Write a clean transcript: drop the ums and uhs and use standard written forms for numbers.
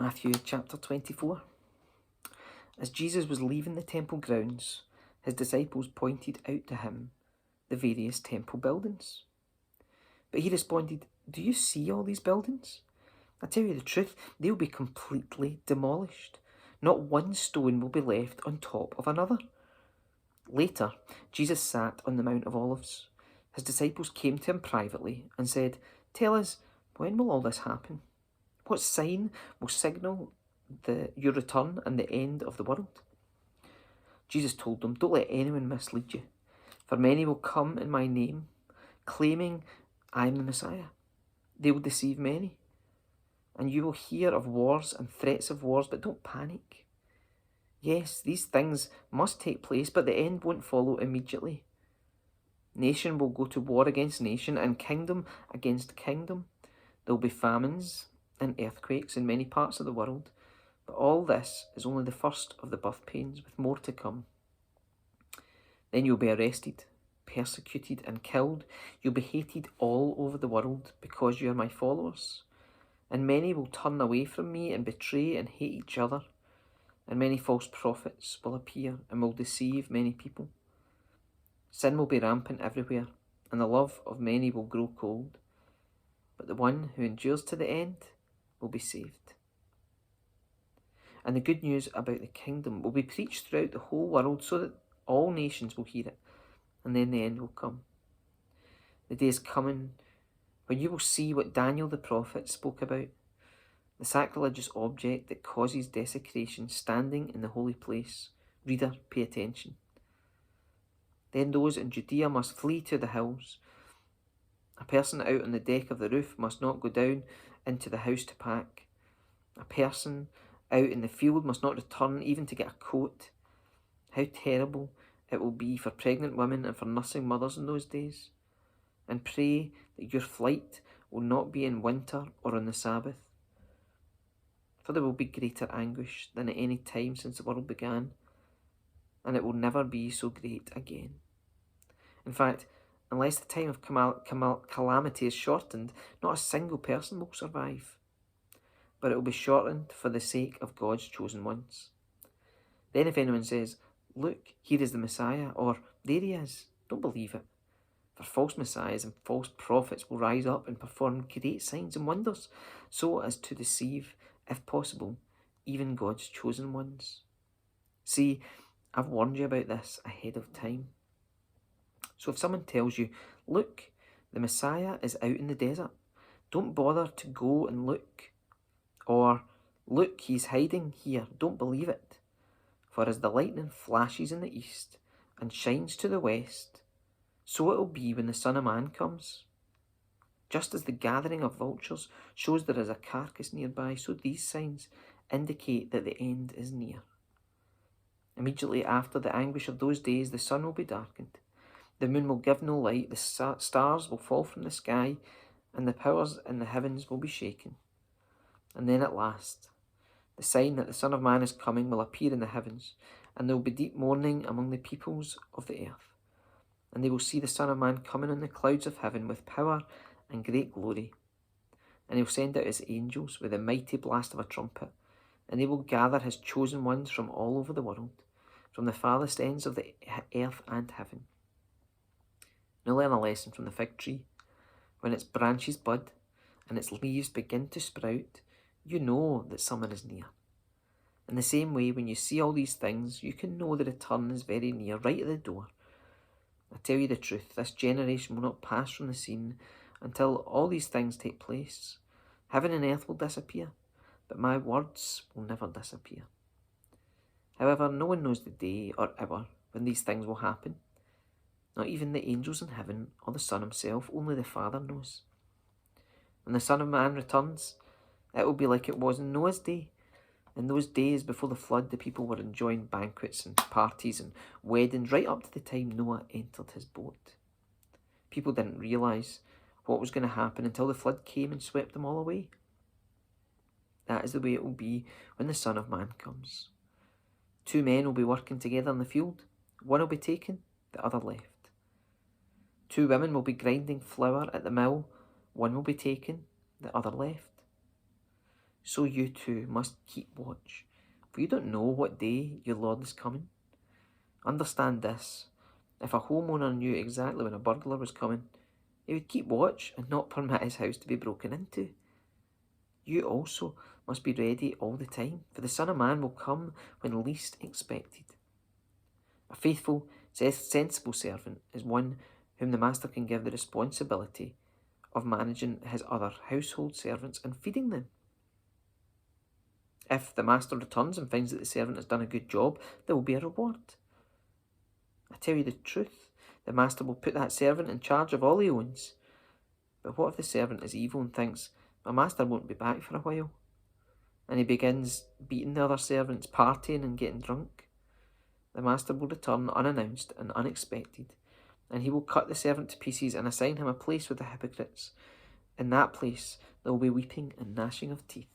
Matthew chapter 24. As Jesus was leaving the temple grounds, his disciples pointed out to him the various temple buildings. But he responded, "Do you see all these buildings? I tell you the truth, they'll be completely demolished. Not one stone will be left on top of another." Later, Jesus sat on the Mount of Olives. His disciples came to him privately and said, "Tell us, when will all this happen? What sign will signal your return and the end of the world?" Jesus told them, "Don't let anyone mislead you, for many will come in my name, claiming I am the Messiah. They will deceive many, and you will hear of wars and threats of wars, but don't panic. Yes, these things must take place, but the end won't follow immediately. Nation will go to war against nation, and kingdom against kingdom. There will be famines and earthquakes in many parts of the world, but all this is only the first of the birth pains, with more to come. Then you'll be arrested, persecuted, and killed. You'll be hated all over the world because you are my followers. And many will turn away from me and betray and hate each other. And many false prophets will appear and will deceive many people. Sin will be rampant everywhere, and the love of many will grow cold. But the one who endures to the end will be saved. And the good news about the kingdom will be preached throughout the whole world so that all nations will hear it, and then the end will come. The day is coming when you will see what Daniel the prophet spoke about, the sacrilegious object that causes desecration standing in the holy place. Reader, pay attention. Then those in Judea must flee to the hills. A person out on the deck of the roof must not go down into the house to pack. A person out in the field must not return even to get a coat. How terrible it will be for pregnant women and for nursing mothers in those days. And pray that your flight will not be in winter or on the Sabbath, for there will be greater anguish than at any time since the world began, and it will never be so great again. In fact, unless the time of calamity is shortened, not a single person will survive. But it will be shortened for the sake of God's chosen ones. Then if anyone says, 'Look, here is the Messiah,' or 'There he is,' don't believe it. For false messiahs and false prophets will rise up and perform great signs and wonders, so as to deceive, if possible, even God's chosen ones. See, I've warned you about this ahead of time. So if someone tells you, 'Look, the Messiah is out in the desert,' don't bother to go and look. Or, 'Look, he's hiding here,' don't believe it. For as the lightning flashes in the east and shines to the west, so it will be when the Son of Man comes. Just as the gathering of vultures shows there is a carcass nearby, so these signs indicate that the end is near. Immediately after the anguish of those days, the sun will be darkened, the moon will give no light, the stars will fall from the sky, and the powers in the heavens will be shaken. And then at last, the sign that the Son of Man is coming will appear in the heavens, and there will be deep mourning among the peoples of the earth. And they will see the Son of Man coming on the clouds of heaven with power and great glory. And he will send out his angels with a mighty blast of a trumpet, and they will gather his chosen ones from all over the world, from the farthest ends of the earth and heaven. Now learn a lesson from the fig tree. When its branches bud and its leaves begin to sprout, you know that summer is near. In the same way, when you see all these things, you can know the return is very near, right at the door. I tell you the truth, this generation will not pass from the scene until all these things take place. Heaven and earth will disappear, but my words will never disappear. However, no one knows the day or hour when these things will happen. Not even the angels in heaven or the Son himself, only the Father knows. When the Son of Man returns, it will be like it was in Noah's day. In those days before the flood, the people were enjoying banquets and parties and weddings right up to the time Noah entered his boat. People didn't realise what was going to happen until the flood came and swept them all away. That is the way it will be when the Son of Man comes. 2 men will be working together in the field. One will be taken, the other left. 2 women will be grinding flour at the mill. One will be taken, the other left. so you too must keep watch, for you don't know what day your Lord is coming. Understand this: if a homeowner knew exactly when a burglar was coming, he would keep watch and not permit his house to be broken into. You also must be ready all the time, for the Son of Man will come when least expected. A faithful, sensible servant is one whom the master can give the responsibility of managing his other household servants and feeding them. If the master returns and finds that the servant has done a good job, there will be a reward. I tell you the truth, the master will put that servant in charge of all he owns. But what if the servant is evil and thinks, my master won't be back for a while? And he begins beating the other servants, partying and getting drunk. The master will return unannounced and unexpected, and he will cut the servant to pieces and assign him a place with the hypocrites. In that place there will be weeping and gnashing of teeth.